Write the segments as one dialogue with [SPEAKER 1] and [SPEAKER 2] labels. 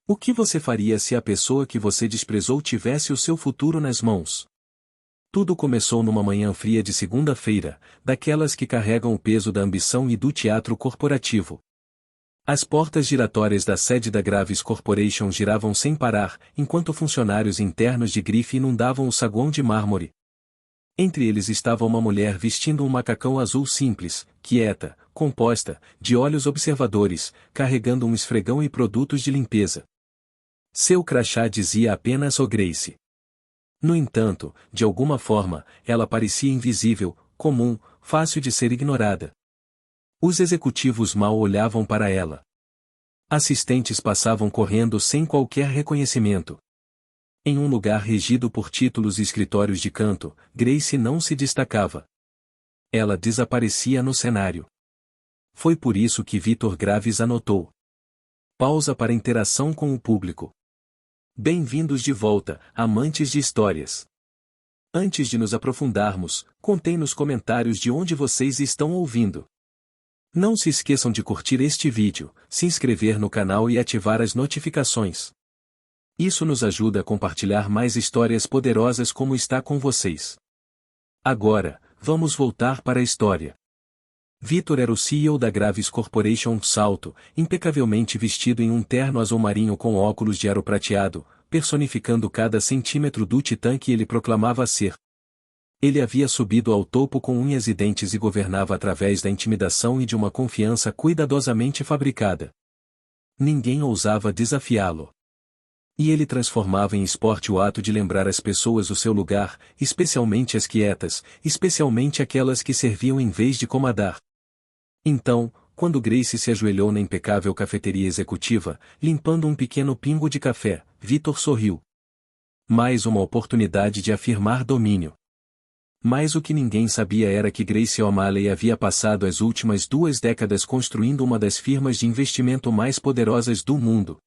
[SPEAKER 1] O que você faria se a pessoa que você desprezou tivesse o seu futuro nas mãos? Tudo começou numa manhã fria de segunda-feira, daquelas que carregam o peso da ambição e do teatro corporativo. As portas giratórias da sede da Gravis Corporation giravam sem parar, enquanto funcionários internos de grife inundavam o saguão de mármore. Entre eles estava uma mulher vestindo um macacão azul simples, quieta, composta, de olhos observadores, carregando um esfregão e produtos de limpeza. Seu crachá dizia apenas "O Grace". No entanto, de alguma forma, ela parecia invisível, comum, fácil de ser ignorada. Os executivos mal olhavam para ela. Assistentes passavam correndo sem qualquer reconhecimento. Em um lugar regido por títulos e escritórios de canto, Grace não se destacava. Ela desaparecia no cenário. Foi por isso que Vitor Graves anotou. Pausa para interação com o público. Bem-vindos de volta, amantes de histórias. Antes de nos aprofundarmos, contem nos comentários de onde vocês estão ouvindo. Não se esqueçam de curtir este vídeo, se inscrever no canal e ativar as notificações. Isso nos ajuda a compartilhar mais histórias poderosas como está com vocês. Agora, vamos voltar para a história. Vitor era o CEO da Gravis Corporation Salto, impecavelmente vestido em um terno azul marinho com óculos de aro prateado, personificando cada centímetro do titã que ele proclamava ser. Ele havia subido ao topo com unhas e dentes e governava através da intimidação e de uma confiança cuidadosamente fabricada. Ninguém ousava desafiá-lo. E ele transformava em esporte o ato de lembrar às pessoas o seu lugar, especialmente as quietas, especialmente aquelas que serviam em vez de comandar. Então, quando Grace se ajoelhou na impecável cafeteria executiva, limpando um pequeno pingo de café, Vitor sorriu. Mais uma oportunidade de afirmar domínio. Mas o que ninguém sabia era que Grace O'Malley havia passado as últimas 2 décadas construindo uma das firmas de investimento mais poderosas do mundo.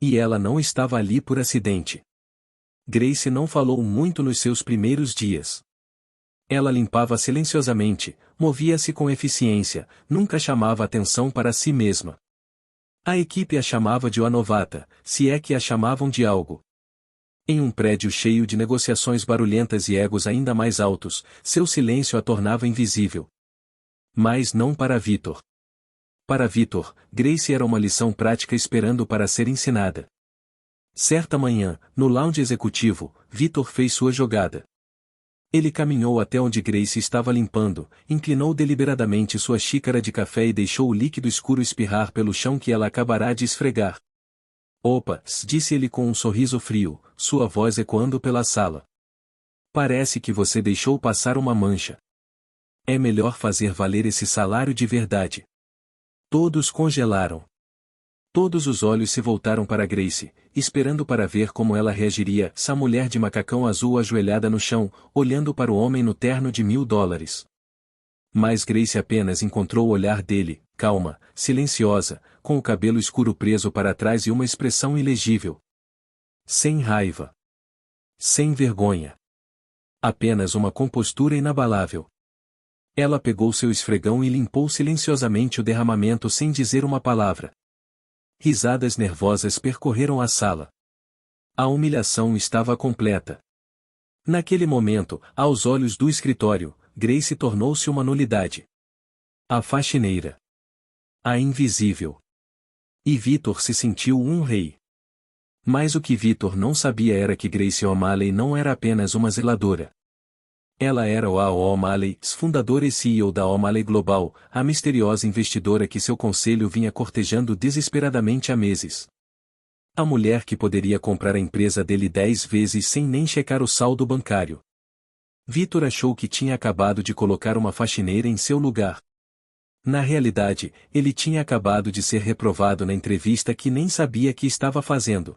[SPEAKER 1] E ela não estava ali por acidente. Grace não falou muito nos seus primeiros dias. Ela limpava silenciosamente, movia-se com eficiência, nunca chamava atenção para si mesma. A equipe a chamava de a novata, se é que a chamavam de algo. Em um prédio cheio de negociações barulhentas e egos ainda mais altos, seu silêncio a tornava invisível. Mas não para Vitor. Para Vitor, Grace era uma lição prática esperando para ser ensinada. Certa manhã, no lounge executivo, Vitor fez sua jogada. Ele caminhou até onde Grace estava limpando, inclinou deliberadamente sua xícara de café e deixou o líquido escuro espirrar pelo chão que ela acabará de esfregar. "Opa", disse ele com um sorriso frio, sua voz ecoando pela sala. "Parece que você deixou passar uma mancha. É melhor fazer valer esse salário de verdade." Todos congelaram. Todos os olhos se voltaram para Grace, esperando para ver como ela reagiria, essa mulher de macacão azul ajoelhada no chão, olhando para o homem no terno de $1000. Mas Grace apenas encontrou o olhar dele, calma, silenciosa, com o cabelo escuro preso para trás e uma expressão ilegível. Sem raiva. Sem vergonha. Apenas uma compostura inabalável. Ela pegou seu esfregão e limpou silenciosamente o derramamento sem dizer uma palavra. Risadas nervosas percorreram a sala. A humilhação estava completa. Naquele momento, aos olhos do escritório, Grace tornou-se uma nulidade. A faxineira. A invisível. E Vitor se sentiu um rei. Mas o que Vitor não sabia era que Grace O'Malley não era apenas uma zeladora. Ela era a O'Malley, fundadora e CEO da O'Malley Global, a misteriosa investidora que seu conselho vinha cortejando desesperadamente há meses. A mulher que poderia comprar a empresa dele 10 vezes sem nem checar o saldo bancário. Vitor achou que tinha acabado de colocar uma faxineira em seu lugar. Na realidade, ele tinha acabado de ser reprovado na entrevista que nem sabia que estava fazendo.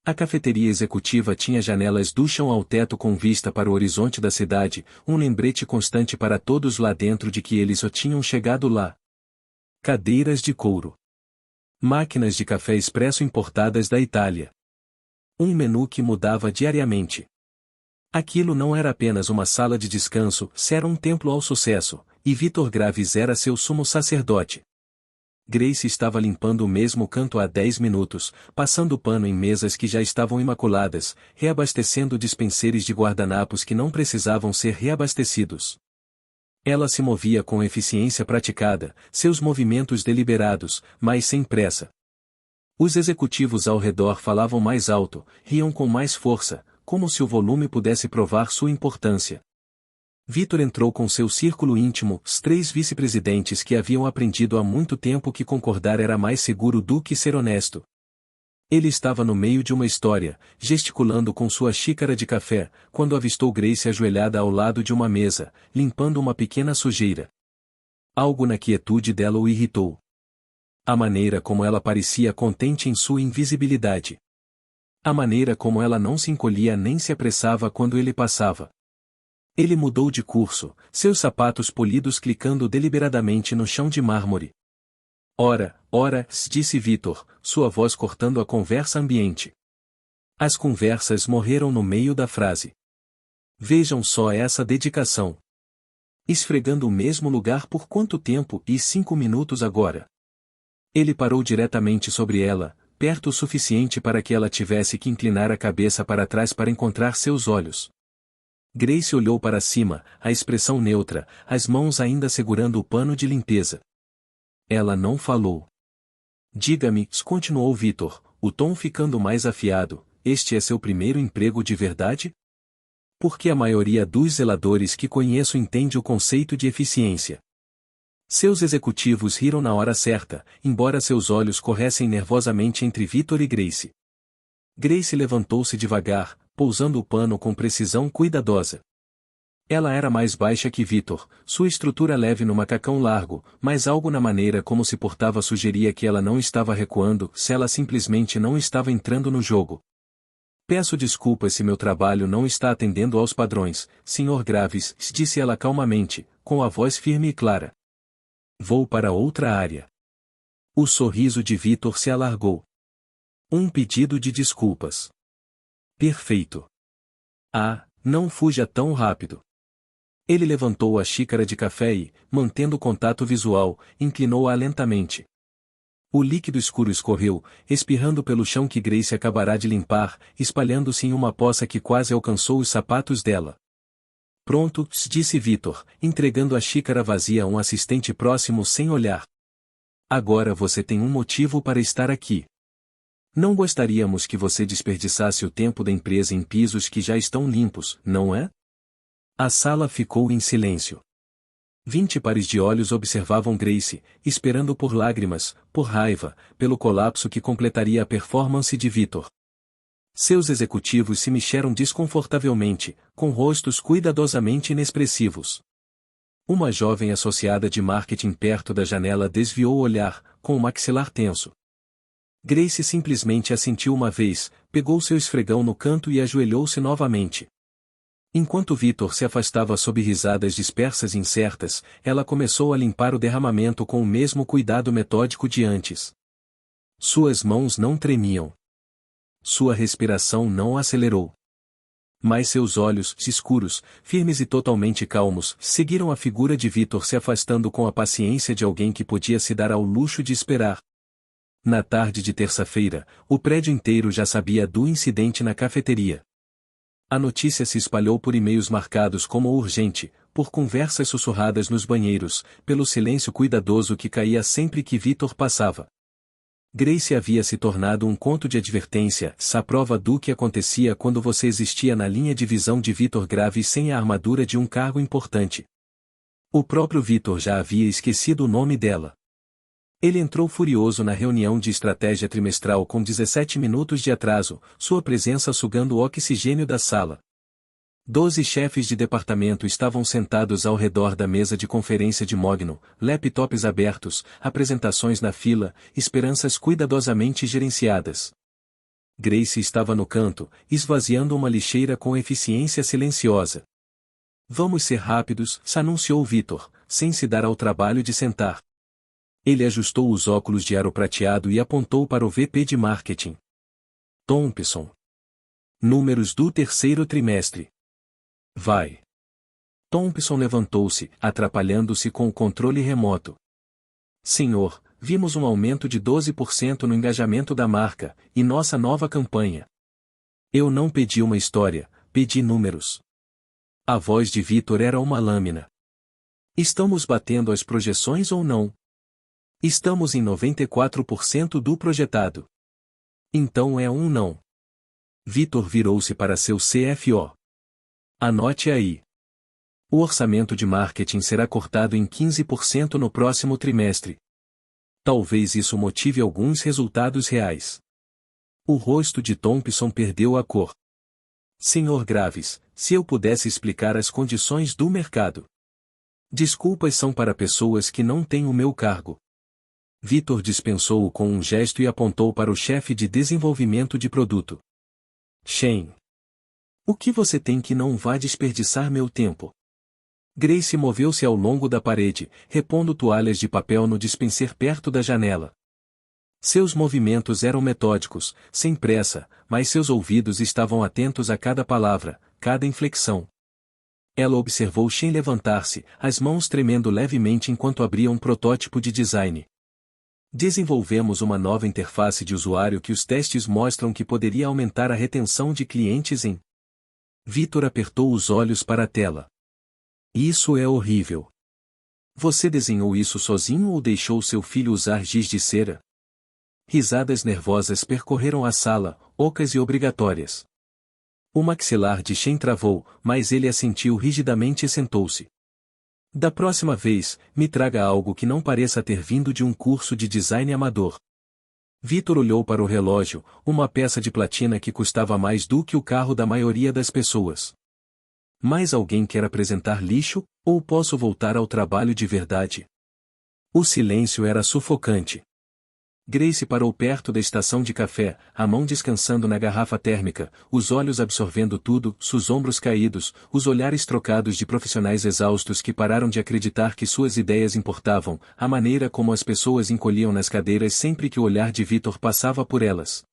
[SPEAKER 1] A cafeteria executiva tinha janelas do chão ao teto com vista para o horizonte da cidade, um lembrete constante para todos lá dentro de que eles só tinham chegado lá. Cadeiras de couro. Máquinas de café expresso importadas da Itália. Um menu que mudava diariamente. Aquilo não era apenas uma sala de descanso, era um templo ao sucesso, e Vitor Graves era seu sumo sacerdote. Grace estava limpando o mesmo canto há 10 minutos, passando pano em mesas que já estavam imaculadas, reabastecendo dispenseiros de guardanapos que não precisavam ser reabastecidos. Ela se movia com eficiência praticada, seus movimentos deliberados, mas sem pressa. Os executivos ao redor falavam mais alto, riam com mais força, como se o volume pudesse provar sua importância. Vitor entrou com seu círculo íntimo, os 3 vice-presidentes que haviam aprendido há muito tempo que concordar era mais seguro do que ser honesto. Ele estava no meio de uma história, gesticulando com sua xícara de café, quando avistou Grace ajoelhada ao lado de uma mesa, limpando uma pequena sujeira. Algo na quietude dela o irritou. A maneira como ela parecia contente em sua invisibilidade. A maneira como ela não se encolhia nem se apressava quando ele passava. Ele mudou de curso, seus sapatos polidos clicando deliberadamente no chão de mármore. Ora, disse Vitor, sua voz cortando a conversa ambiente. As conversas morreram no meio da frase. Vejam só essa dedicação. Esfregando o mesmo lugar por quanto tempo e 5 minutos agora. Ele parou diretamente sobre ela, perto o suficiente para que ela tivesse que inclinar a cabeça para trás para encontrar seus olhos. Grace olhou para cima, a expressão neutra, as mãos ainda segurando o pano de limpeza. Ela não falou. Diga-me, continuou Vitor, o tom ficando mais afiado, este é seu primeiro emprego de verdade? Porque a maioria dos zeladores que conheço entende o conceito de eficiência. Seus executivos riram na hora certa, embora seus olhos corressem nervosamente entre Vitor e Grace. Grace levantou-se devagar, pousando o pano com precisão cuidadosa. Ela era mais baixa que Vitor, sua estrutura leve no macacão largo, mas algo na maneira como se portava sugeria que ela não estava recuando, se ela simplesmente não estava entrando no jogo. Peço desculpas se meu trabalho não está atendendo aos padrões, Sr. Graves, disse ela calmamente, com a voz firme e clara. Vou para outra área. O sorriso de Vitor se alargou. Um pedido de desculpas. Perfeito. Ah, não fuja tão rápido. Ele levantou a xícara de café e, mantendo o contato visual, inclinou-a lentamente. O líquido escuro escorreu, espirrando pelo chão que Grace acabará de limpar, espalhando-se em uma poça que quase alcançou os sapatos dela. Pronto, disse Vitor, entregando a xícara vazia a um assistente próximo sem olhar. Agora você tem um motivo para estar aqui. Não gostaríamos que você desperdiçasse o tempo da empresa em pisos que já estão limpos, não é? A sala ficou em silêncio. 20 pares de olhos observavam Grace, esperando por lágrimas, por raiva, pelo colapso que completaria a performance de Vitor. Seus executivos se mexeram desconfortavelmente, com rostos cuidadosamente inexpressivos. Uma jovem associada de marketing perto da janela desviou o olhar, com o maxilar tenso. Grace simplesmente assentiu uma vez, pegou seu esfregão no canto e ajoelhou-se novamente. Enquanto Vitor se afastava sob risadas dispersas e incertas, ela começou a limpar o derramamento com o mesmo cuidado metódico de antes. Suas mãos não tremiam. Sua respiração não acelerou. Mas seus olhos, escuros, firmes e totalmente calmos, seguiram a figura de Vitor se afastando com a paciência de alguém que podia se dar ao luxo de esperar. Na tarde de terça-feira, o prédio inteiro já sabia do incidente na cafeteria. A notícia se espalhou por e-mails marcados como urgente, por conversas sussurradas nos banheiros, pelo silêncio cuidadoso que caía sempre que Vitor passava. Grace havia se tornado um conto de advertência, a prova do que acontecia quando você existia na linha de visão de Vitor Graves sem a armadura de um cargo importante. O próprio Vitor já havia esquecido o nome dela. Ele entrou furioso na reunião de estratégia trimestral com 17 minutos de atraso, sua presença sugando o oxigênio da sala. 12 chefes de departamento estavam sentados ao redor da mesa de conferência de Mogno, laptops abertos, apresentações na fila, esperanças cuidadosamente gerenciadas. Grace estava no canto, esvaziando uma lixeira com eficiência silenciosa. Vamos ser rápidos, anunciou Vitor, sem se dar ao trabalho de sentar. Ele ajustou os óculos de aro prateado e apontou para o VP de marketing. Thompson. Números do terceiro trimestre. Vai. Thompson levantou-se, atrapalhando-se com o controle remoto. Senhor, vimos um aumento de 12% no engajamento da marca, e nossa nova campanha. Eu não pedi uma história, pedi números. A voz de Vitor era uma lâmina. Estamos batendo as projeções ou não? Estamos em 94% do projetado. Então é um não. Vitor virou-se para seu CFO. Anote aí. O orçamento de marketing será cortado em 15% no próximo trimestre. Talvez isso motive alguns resultados reais. O rosto de Thompson perdeu a cor. Senhor Graves, se eu pudesse explicar as condições do mercado. Desculpas são para pessoas que não têm o meu cargo. Vitor dispensou-o com um gesto e apontou para o chefe de desenvolvimento de produto. Shane. O que você tem que não vá desperdiçar meu tempo? Grace moveu-se ao longo da parede, repondo toalhas de papel no dispenser perto da janela. Seus movimentos eram metódicos, sem pressa, mas seus ouvidos estavam atentos a cada palavra, cada inflexão. Ela observou Shen levantar-se, as mãos tremendo levemente enquanto abria um protótipo de design. Desenvolvemos uma nova interface de usuário que os testes mostram que poderia aumentar a retenção de clientes em... Vitor apertou os olhos para a tela. Isso é horrível. Você desenhou isso sozinho ou deixou seu filho usar giz de cera? Risadas nervosas percorreram a sala, ocas e obrigatórias. O maxilar de Shen travou, mas ele assentiu rigidamente e sentou-se. Da próxima vez, me traga algo que não pareça ter vindo de um curso de design amador. Vitor olhou para o relógio, uma peça de platina que custava mais do que o carro da maioria das pessoas. Mais alguém quer apresentar lixo, ou posso voltar ao trabalho de verdade? O silêncio era sufocante. Grace parou perto da estação de café, a mão descansando na garrafa térmica, os olhos absorvendo tudo, os ombros caídos, os olhares trocados de profissionais exaustos que pararam de acreditar que suas ideias importavam, a maneira como as pessoas encolhiam nas cadeiras sempre que o olhar de Vitor passava por elas.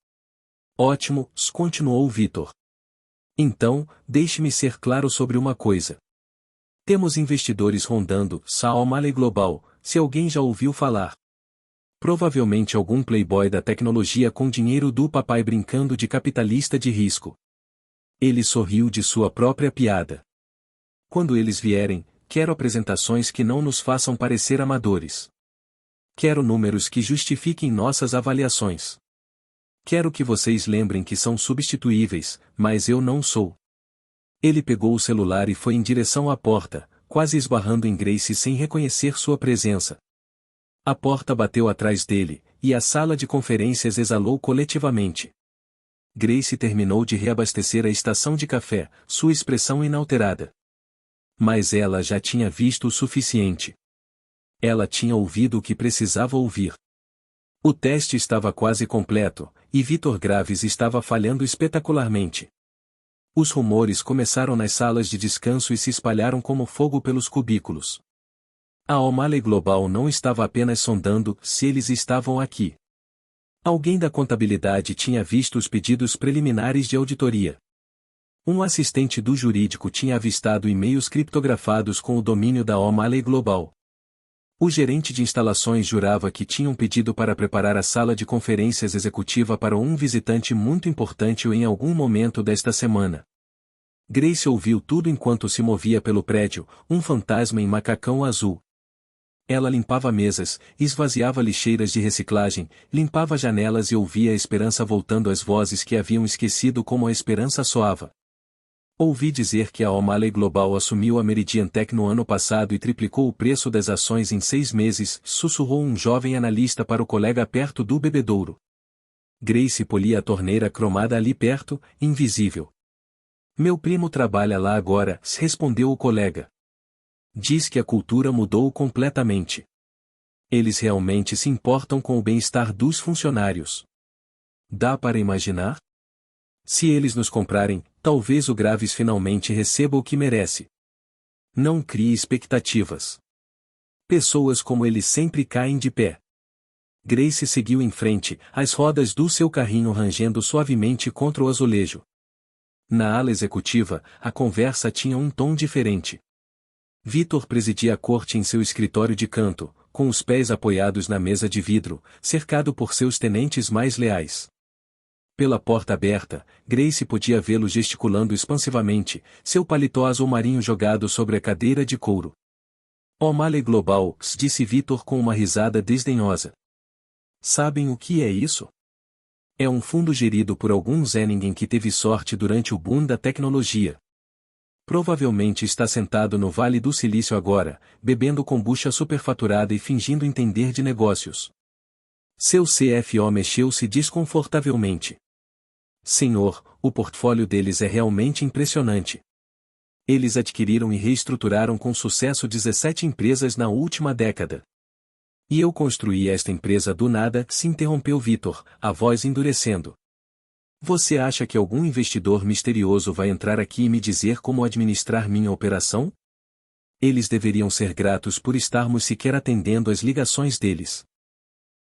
[SPEAKER 1] Ótimo, continuou Vitor. Então, deixe-me ser claro sobre uma coisa. Temos investidores rondando O'Malley Global, se alguém já ouviu falar. Provavelmente algum playboy da tecnologia com dinheiro do papai brincando de capitalista de risco. Ele sorriu de sua própria piada. Quando eles vierem, quero apresentações que não nos façam parecer amadores. Quero números que justifiquem nossas avaliações. Quero que vocês lembrem que são substituíveis, mas eu não sou. Ele pegou o celular e foi em direção à porta, quase esbarrando em Grace sem reconhecer sua presença. A porta bateu atrás dele, e a sala de conferências exalou coletivamente. Grace terminou de reabastecer a estação de café, sua expressão inalterada. Mas ela já tinha visto o suficiente. Ela tinha ouvido o que precisava ouvir. O teste estava quase completo, e Vitor Graves estava falhando espetacularmente. Os rumores começaram nas salas de descanso e se espalharam como fogo pelos cubículos. A O'Malley Global não estava apenas sondando se eles estavam aqui. Alguém da contabilidade tinha visto os pedidos preliminares de auditoria. Um assistente do jurídico tinha avistado e-mails criptografados com o domínio da O'Malley Global. O gerente de instalações jurava que tinham pedido para preparar a sala de conferências executiva para um visitante muito importante em algum momento desta semana. Grace ouviu tudo enquanto se movia pelo prédio, um fantasma em macacão azul. Ela limpava mesas, esvaziava lixeiras de reciclagem, limpava janelas e ouvia a esperança voltando às vozes que haviam esquecido como a esperança soava. Ouvi dizer que a O'Malley Global assumiu a Meridian Tech no ano passado e triplicou o preço das ações em 6 meses, sussurrou um jovem analista para o colega perto do bebedouro. Grace polia a torneira cromada ali perto, invisível. Meu primo trabalha lá agora, respondeu o colega. Diz que a cultura mudou completamente. Eles realmente se importam com o bem-estar dos funcionários. Dá para imaginar? Se eles nos comprarem, talvez o Graves finalmente receba o que merece. Não crie expectativas. Pessoas como ele sempre caem de pé. Grace seguiu em frente, as rodas do seu carrinho rangendo suavemente contra o azulejo. Na ala executiva, a conversa tinha um tom diferente. Vitor presidia a corte em seu escritório de canto, com os pés apoiados na mesa de vidro, cercado por seus tenentes mais leais. Pela porta aberta, Grace podia vê-lo gesticulando expansivamente, seu paletó azul marinho jogado sobre a cadeira de couro. O'Malley Global, disse Victor com uma risada desdenhosa. Sabem o que é isso? É um fundo gerido por algum Zé Ninguém que teve sorte durante o boom da tecnologia. Provavelmente está sentado no Vale do Silício agora, bebendo kombucha superfaturada e fingindo entender de negócios. Seu CFO mexeu-se desconfortavelmente. Senhor, o portfólio deles é realmente impressionante. Eles adquiriram e reestruturaram com sucesso 17 empresas na última década. E eu construí esta empresa do nada, se interrompeu Victor, a voz endurecendo. Você acha que algum investidor misterioso vai entrar aqui e me dizer como administrar minha operação? Eles deveriam ser gratos por estarmos sequer atendendo às ligações deles.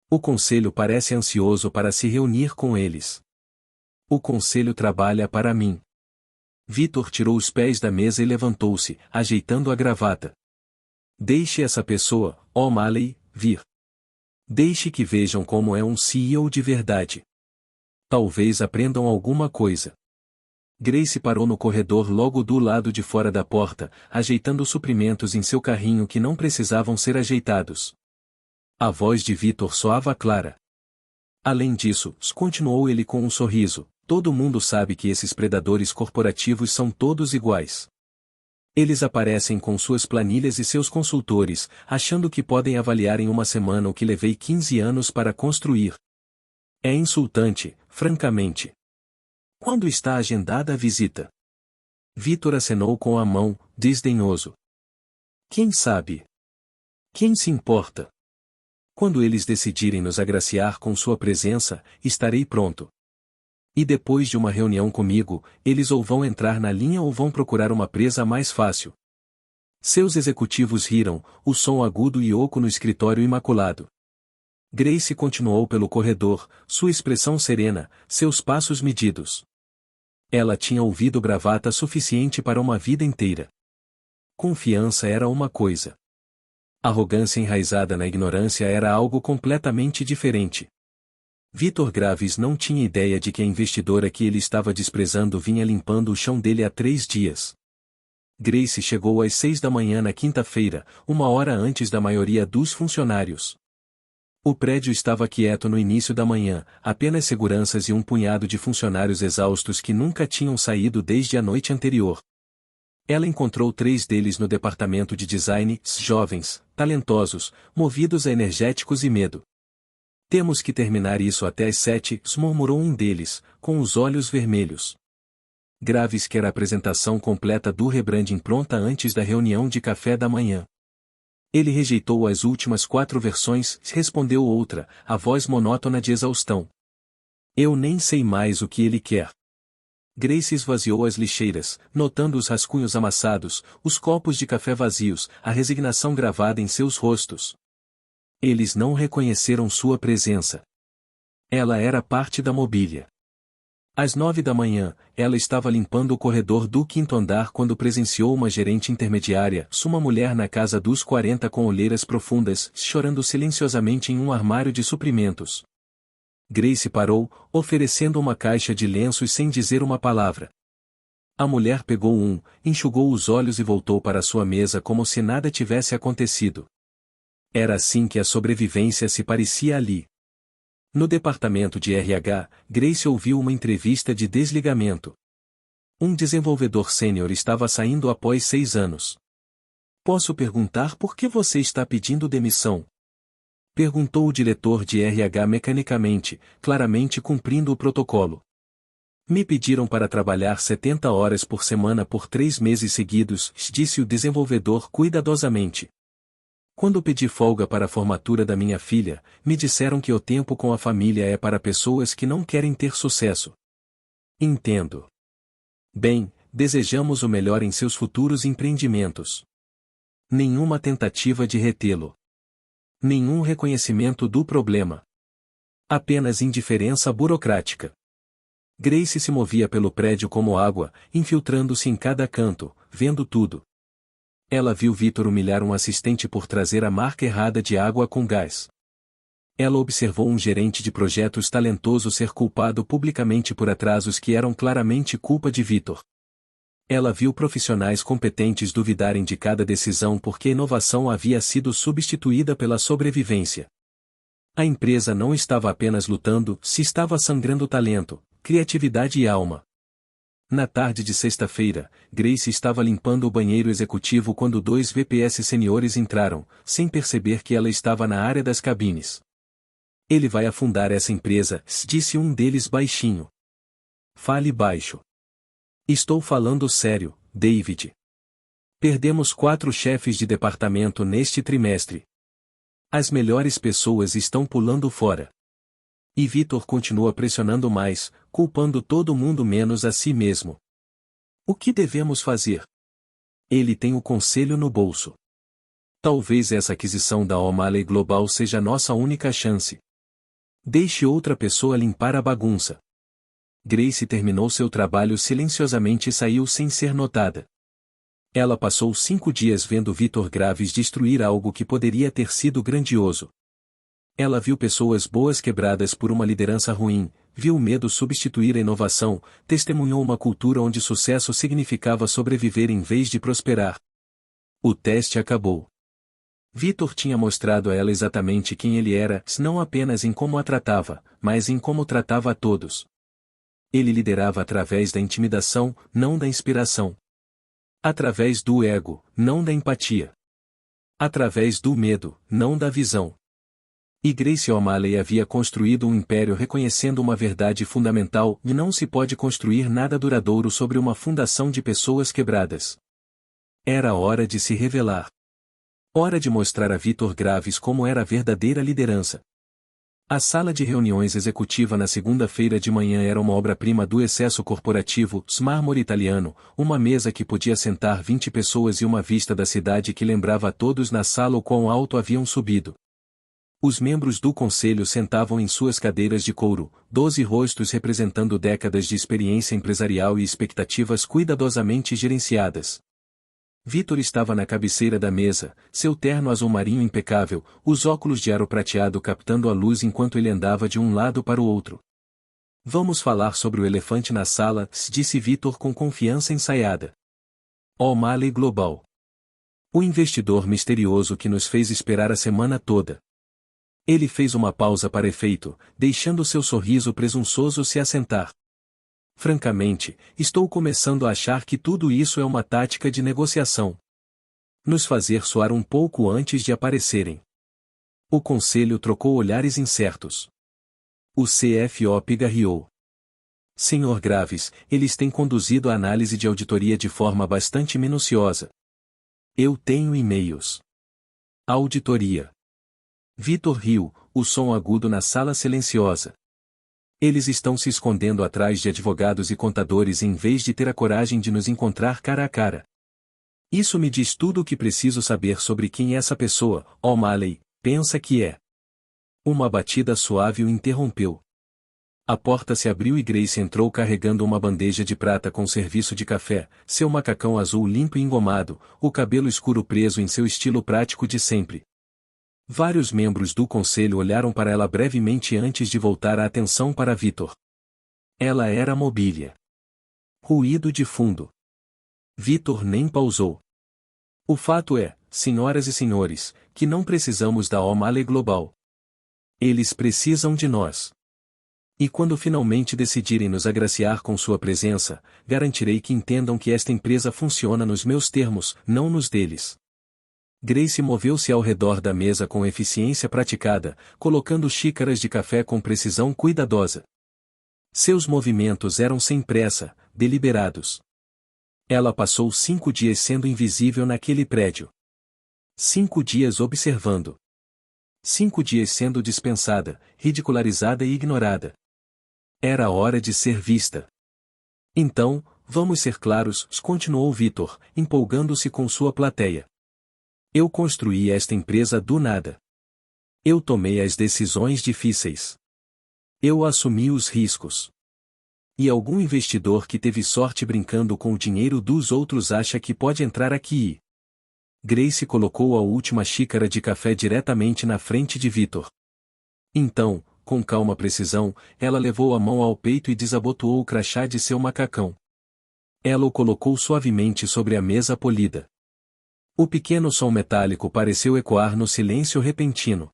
[SPEAKER 1] O conselho parece ansioso para se reunir com eles. O conselho trabalha para mim. Victor tirou os pés da mesa e levantou-se, ajeitando a gravata. Deixe essa pessoa, O'Malley, vir. Deixe que vejam como é um CEO de verdade. Talvez aprendam alguma coisa. Grace parou no corredor logo do lado de fora da porta, ajeitando suprimentos em seu carrinho que não precisavam ser ajeitados. A voz de Victor soava clara. Além disso, continuou ele com um sorriso, todo mundo sabe que esses predadores corporativos são todos iguais. Eles aparecem com suas planilhas e seus consultores, achando que podem avaliar em uma semana o que levei 15 anos para construir. É insultante, francamente. Quando está agendada a visita? Victor acenou com a mão, desdenhoso. Quem sabe? Quem se importa? Quando eles decidirem nos agraciar com sua presença, estarei pronto. E depois de uma reunião comigo, eles ou vão entrar na linha ou vão procurar uma presa mais fácil. Seus executivos riram, o som agudo e oco no escritório imaculado. Grace continuou pelo corredor, sua expressão serena, seus passos medidos. Ela tinha ouvido bravata suficiente para uma vida inteira. Confiança era uma coisa. Arrogância enraizada na ignorância era algo completamente diferente. Victor Graves não tinha ideia de que a investidora que ele estava desprezando vinha limpando o chão dele há 3 dias. Grace chegou às 6 da manhã na quinta-feira, 1 hora antes da maioria dos funcionários. O prédio estava quieto no início da manhã, apenas seguranças e um punhado de funcionários exaustos que nunca tinham saído desde a noite anterior. Ela encontrou 3 deles no departamento de design, jovens, talentosos, movidos a energéticos e medo. Temos que terminar isso até às 7, murmurou um deles, com os olhos vermelhos. Graves quer a apresentação completa do rebranding pronta antes da reunião de café da manhã. Ele rejeitou as últimas 4 versões, respondeu outra, a voz monótona de exaustão. Eu nem sei mais o que ele quer. Grace esvaziou as lixeiras, notando os rascunhos amassados, os copos de café vazios, a resignação gravada em seus rostos. Eles não reconheceram sua presença. Ela era parte da mobília. Às 9 da manhã, ela estava limpando o corredor do 5º andar quando presenciou uma gerente intermediária, uma mulher na casa dos 40 com olheiras profundas, chorando silenciosamente em um armário de suprimentos. Grace parou, oferecendo uma caixa de lenços sem dizer uma palavra. A mulher pegou um, enxugou os olhos e voltou para sua mesa como se nada tivesse acontecido. Era assim que a sobrevivência se parecia ali. No departamento de RH, Grace ouviu uma entrevista de desligamento. Um desenvolvedor sênior estava saindo após 6 anos. Posso perguntar por que você está pedindo demissão? Perguntou o diretor de RH mecanicamente, claramente cumprindo o protocolo. Me pediram para trabalhar 70 horas por semana por 3 meses seguidos, disse o desenvolvedor cuidadosamente. Quando pedi folga para a formatura da minha filha, me disseram que o tempo com a família é para pessoas que não querem ter sucesso. Entendo. Bem, desejamos o melhor em seus futuros empreendimentos. Nenhuma tentativa de retê-lo. Nenhum reconhecimento do problema. Apenas indiferença burocrática. Grace se movia pelo prédio como água, infiltrando-se em cada canto, vendo tudo. Ela viu Vitor humilhar um assistente por trazer a marca errada de água com gás. Ela observou um gerente de projetos talentoso ser culpado publicamente por atrasos que eram claramente culpa de Vitor. Ela viu profissionais competentes duvidarem de cada decisão porque a inovação havia sido substituída pela sobrevivência. A empresa não estava apenas lutando, se estava sangrando talento, criatividade e alma. Na tarde de sexta-feira, Grace estava limpando o banheiro executivo quando dois VPs seniores entraram, sem perceber que ela estava na área das cabines. Ele vai afundar essa empresa, disse um deles baixinho. Fale baixo. Estou falando sério, David. Perdemos 4 chefes de departamento neste trimestre. As melhores pessoas estão pulando fora. E Vitor continua pressionando mais, culpando todo mundo menos a si mesmo. O que devemos fazer? Ele tem o conselho no bolso. Talvez essa aquisição da O'Malley Global seja nossa única chance. Deixe outra pessoa limpar a bagunça. Grace terminou seu trabalho silenciosamente e saiu sem ser notada. Ela passou 5 dias vendo Vitor Graves destruir algo que poderia ter sido grandioso. Ela viu pessoas boas quebradas por uma liderança ruim, viu o medo substituir a inovação, testemunhou uma cultura onde sucesso significava sobreviver em vez de prosperar. O teste acabou. Vitor tinha mostrado a ela exatamente quem ele era, não apenas em como a tratava, mas em como tratava a todos. Ele liderava através da intimidação, não da inspiração. Através do ego, não da empatia. Através do medo, não da visão. E Grace O'Malley havia construído um império reconhecendo uma verdade fundamental: e não se pode construir nada duradouro sobre uma fundação de pessoas quebradas. Era hora de se revelar. Hora de mostrar a Vitor Graves como era a verdadeira liderança. A sala de reuniões executiva na segunda-feira de manhã era uma obra-prima do excesso corporativo, mármore italiano, uma mesa que podia sentar 20 pessoas e uma vista da cidade que lembrava a todos na sala o quão alto haviam subido. Os membros do conselho sentavam em suas cadeiras de couro, 12 rostos representando décadas de experiência empresarial e expectativas cuidadosamente gerenciadas. Vitor estava na cabeceira da mesa, seu terno azul marinho impecável, os óculos de aro prateado captando a luz enquanto ele andava de um lado para o outro. Vamos falar sobre o elefante na sala, disse Vitor com confiança ensaiada. O'Malley Global. O investidor misterioso que nos fez esperar a semana toda. Ele fez uma pausa para efeito, deixando seu sorriso presunçoso se assentar. Francamente, estou começando a achar que tudo isso é uma tática de negociação. Nos fazer soar um pouco antes de aparecerem. O conselho trocou olhares incertos. O CFO pigarreou. Senhor Graves, eles têm conduzido a análise de auditoria de forma bastante minuciosa. Eu tenho e-mails. Auditoria. Vitor riu, o som agudo na sala silenciosa. Eles estão se escondendo atrás de advogados e contadores em vez de ter a coragem de nos encontrar cara a cara. Isso me diz tudo o que preciso saber sobre quem essa pessoa, O'Malley, pensa que é. Uma batida suave o interrompeu. A porta se abriu e Grace entrou carregando uma bandeja de prata com serviço de café, seu macacão azul limpo e engomado, o cabelo escuro preso em seu estilo prático de sempre. Vários membros do conselho olharam para ela brevemente antes de voltar a atenção para Vitor. Ela era mobília. Ruído de fundo. Vitor nem pausou. O fato é, senhoras e senhores, que não precisamos da O'Malley Global. Eles precisam de nós. E quando finalmente decidirem nos agraciar com sua presença, garantirei que entendam que esta empresa funciona nos meus termos, não nos deles. Grace moveu-se ao redor da mesa com eficiência praticada, colocando xícaras de café com precisão cuidadosa. Seus movimentos eram sem pressa, deliberados. Ela passou 5 dias sendo invisível naquele prédio. 5 dias observando. 5 dias sendo dispensada, ridicularizada e ignorada. Era hora de ser vista. Então, vamos ser claros, continuou Vitor, empolgando-se com sua plateia. Eu construí esta empresa do nada. Eu tomei as decisões difíceis. Eu assumi os riscos. E algum investidor que teve sorte brincando com o dinheiro dos outros acha que pode entrar aqui e Grace colocou a última xícara de café diretamente na frente de Victor. Então, com calma precisão, ela levou a mão ao peito e desabotoou o crachá de seu macacão. Ela o colocou suavemente sobre a mesa polida. O pequeno som metálico pareceu ecoar no silêncio repentino.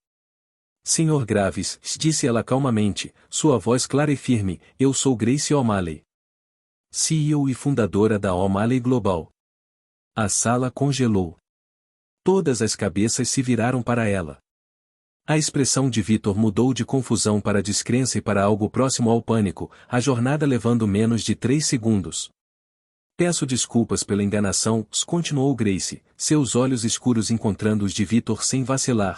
[SPEAKER 1] Senhor Graves, disse ela calmamente, sua voz clara e firme, eu sou Grace O'Malley. CEO e fundadora da O'Malley Global. A sala congelou. Todas as cabeças se viraram para ela. A expressão de Victor mudou de confusão para descrença e para algo próximo ao pânico, a jornada levando menos de 3 segundos. Peço desculpas pela enganação, continuou Grace, seus olhos escuros encontrando os de Victor sem vacilar.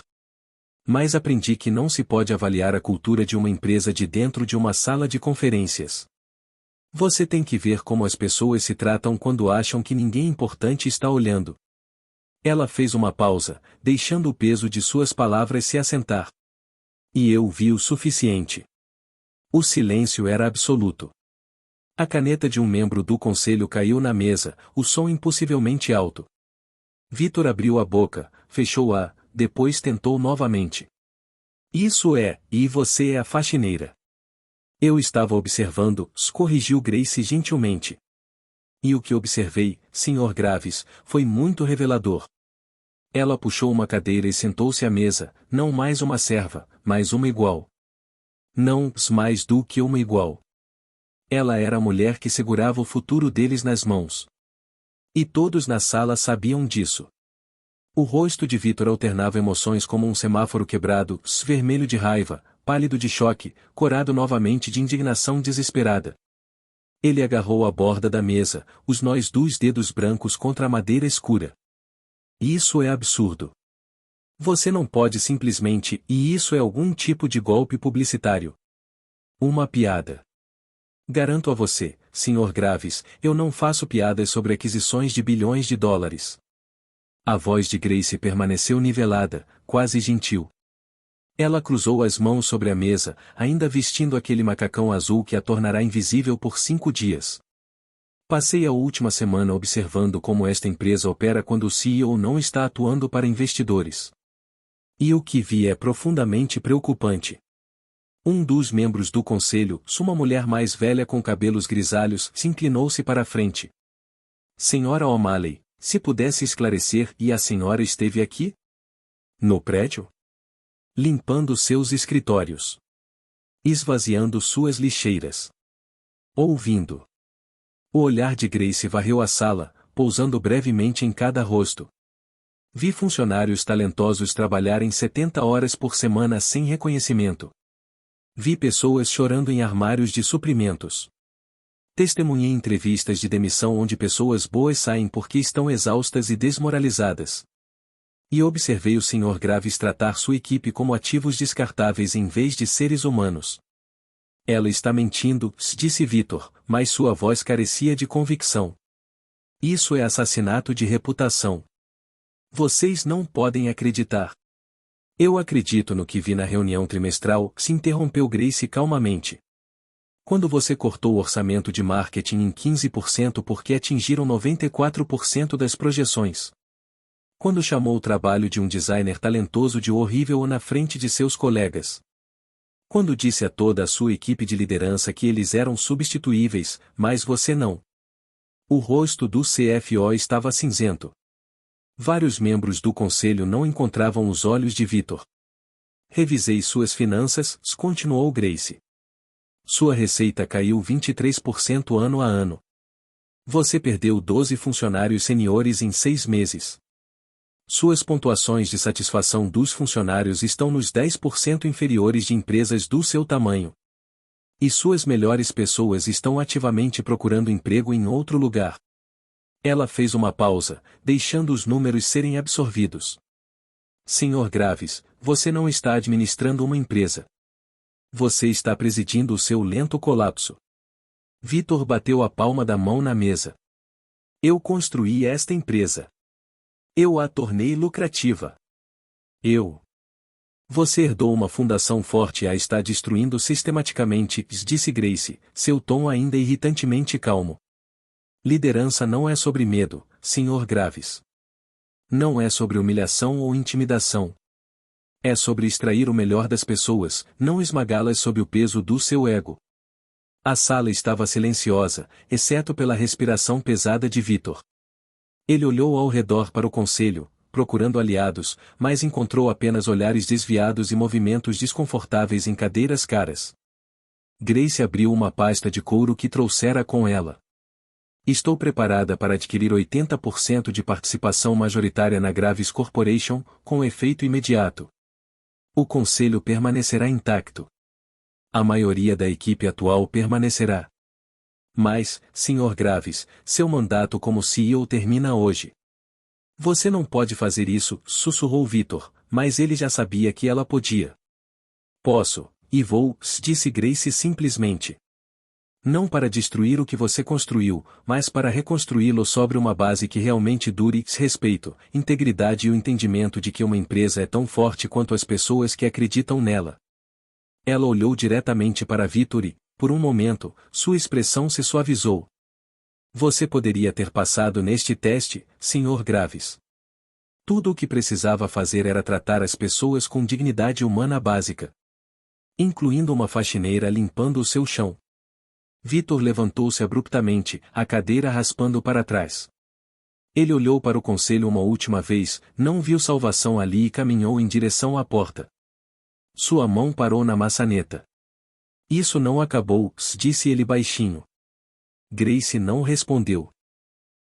[SPEAKER 1] Mas aprendi que não se pode avaliar a cultura de uma empresa de dentro de uma sala de conferências. Você tem que ver como as pessoas se tratam quando acham que ninguém importante está olhando. Ela fez uma pausa, deixando o peso de suas palavras se assentar. E eu vi o suficiente. O silêncio era absoluto. A caneta de um membro do conselho caiu na mesa, o som impossivelmente alto. Victor abriu a boca, fechou-a, depois tentou novamente. Isso é, e você é a faxineira. Eu estava observando, corrigiu Grace gentilmente. E o que observei, Sr. Graves, foi muito revelador. Ela puxou uma cadeira e sentou-se à mesa, não mais uma serva, mas uma igual. Não mais do que uma igual. Ela era a mulher que segurava o futuro deles nas mãos. E todos na sala sabiam disso. O rosto de Victor alternava emoções como um semáforo quebrado, vermelho de raiva, pálido de choque, corado novamente de indignação desesperada. Ele agarrou a borda da mesa, os nós dos dedos brancos contra a madeira escura. Isso é absurdo. Você não pode simplesmente, e isso é algum tipo de golpe publicitário. Uma piada. Garanto a você, Sr. Graves, eu não faço piadas sobre aquisições de bilhões de dólares. A voz de Grace permaneceu nivelada, quase gentil. Ela cruzou as mãos sobre a mesa, ainda vestindo aquele macacão azul que a tornará invisível por 5 dias. Passei a última semana observando como esta empresa opera quando o CEO não está atuando para investidores. E o que vi é profundamente preocupante. Um dos membros do conselho, uma mulher mais velha com cabelos grisalhos, se inclinou-se para a frente. Senhora O'Malley, se pudesse esclarecer, e a senhora esteve aqui? No prédio? Limpando seus escritórios. Esvaziando suas lixeiras. Ouvindo. O olhar de Grace varreu a sala, pousando brevemente em cada rosto. Vi funcionários talentosos trabalharem 70 horas por semana sem reconhecimento. Vi pessoas chorando em armários de suprimentos. Testemunhei entrevistas de demissão onde pessoas boas saem porque estão exaustas e desmoralizadas. E observei o Sr. Graves tratar sua equipe como ativos descartáveis em vez de seres humanos. Ela está mentindo, disse Victor, mas sua voz carecia de convicção. Isso é assassinato de reputação. Vocês não podem acreditar. Eu acredito no que vi na reunião trimestral, se interrompeu Grace calmamente. Quando você cortou o orçamento de marketing em 15% porque atingiram 94% das projeções. Quando chamou o trabalho de um designer talentoso de horrível na frente de seus colegas. Quando disse a toda a sua equipe de liderança que eles eram substituíveis, mas você não. O rosto do CFO estava cinzento. Vários membros do conselho não encontravam os olhos de Victor. Revisei suas finanças, continuou Grace. Sua receita caiu 23% ano a ano. Você perdeu 12 funcionários seniores em 6 meses. Suas pontuações de satisfação dos funcionários estão nos 10% inferiores de empresas do seu tamanho. E suas melhores pessoas estão ativamente procurando emprego em outro lugar. Ela fez uma pausa, deixando os números serem absorvidos. Senhor Graves, você não está administrando uma empresa. Você está presidindo o seu lento colapso. Victor bateu a palma da mão na mesa. Eu construí esta empresa. Eu a tornei lucrativa. Você herdou uma fundação forte e a está destruindo sistematicamente, disse Grace, seu tom ainda irritantemente calmo. Liderança não é sobre medo, Sr. Graves. Não é sobre humilhação ou intimidação. É sobre extrair o melhor das pessoas, não esmagá-las sob o peso do seu ego. A sala estava silenciosa, exceto pela respiração pesada de Vitor. Ele olhou ao redor para o conselho, procurando aliados, mas encontrou apenas olhares desviados e movimentos desconfortáveis em cadeiras caras. Grace abriu uma pasta de couro que trouxera com ela. Estou preparada para adquirir 80% de participação majoritária na Gravis Corporation, com efeito imediato. O conselho permanecerá intacto. A maioria da equipe atual permanecerá. Mas, Sr. Graves, seu mandato como CEO termina hoje. Você não pode fazer isso, sussurrou Vitor, mas ele já sabia que ela podia. Posso, e vou, disse Grace simplesmente. Não para destruir o que você construiu, mas para reconstruí-lo sobre uma base que realmente dure respeito, integridade e o entendimento de que uma empresa é tão forte quanto as pessoas que acreditam nela. Ela olhou diretamente para Vitor e, por um momento, sua expressão se suavizou. Você poderia ter passado neste teste, Sr. Graves. Tudo o que precisava fazer era tratar as pessoas com dignidade humana básica. Incluindo uma faxineira limpando o seu chão. Vitor levantou-se abruptamente, a cadeira raspando para trás. Ele olhou para o conselho uma última vez, não viu salvação ali e caminhou em direção à porta. Sua mão parou na maçaneta. Isso não acabou, disse ele baixinho. Grace não respondeu.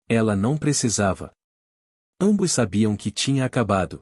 [SPEAKER 1] Ela não precisava. Ambos sabiam que tinha acabado.